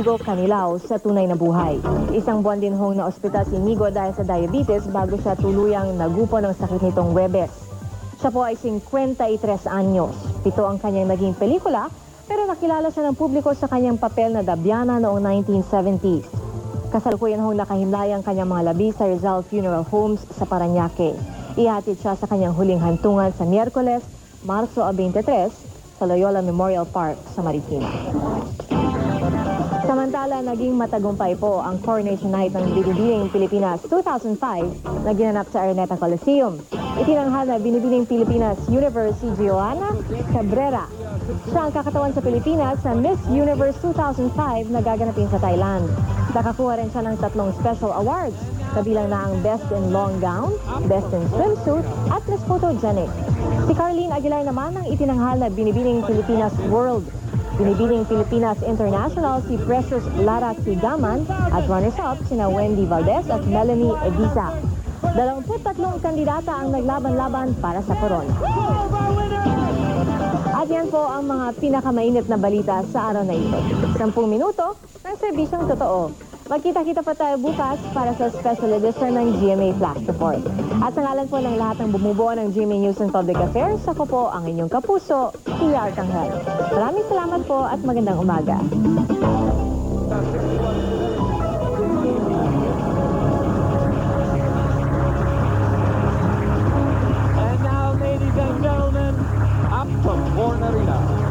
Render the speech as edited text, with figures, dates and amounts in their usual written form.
Migo Canilao sa tunay na buhay. Isang buwan din hong na-ospital si Migo dahil sa diabetes bago siya tuluyang nagupo ng sakit nitong Huwebes. Siya po ay 53 anyos. 7 ang kanyang naging pelikula, pero nakilala siya ng publiko sa kanyang papel na Dabiana noong 1970s. Kasalukuyan hong nakahimlay ang kanyang mga labi sa Rizal Funeral Homes sa Parañaque. Ihatid siya sa kanyang huling hantungan sa Miyerkules, Marso 23, sa Loyola Memorial Park sa Marikina. Samantala, naging matagumpay po ang Coronation Night ng Binibining Pilipinas 2005 na ginanap sa Araneta Coliseum. Itinanghal na Binibining Pilipinas Universe si Joanna Cabrera. Siya ang kakatawan sa Pilipinas sa Miss Universe 2005 na gaganapin sa Thailand. Nakakuha rin siya ng 3 special awards, kabilang na ang Best in Long Gown, Best in Swimsuit at Miss Photogenic. Si Carlene Aguilar naman ang itinanghal na Binibining Pilipinas World. Binibining Pilipinas International si Precious Lara Kigaman at runners-up sina Wendy Valdez at Melanie Ediza. 23 kandidata ang naglaban-laban para sa corona. At yan po ang mga pinakamainit na balita sa araw na ito. 10 minuto ng serbisyong totoo. Magkita-kita pa tayo bukas para sa special edition ng GMA Flash Report. At sa ngalan po ng lahat ng bumubuo ng GMA News and Public Affairs, ako po ang inyong kapuso, Tia Arcangel. Maraming salamat po at magandang umaga. And now, ladies and gentlemen, up from Born Arena.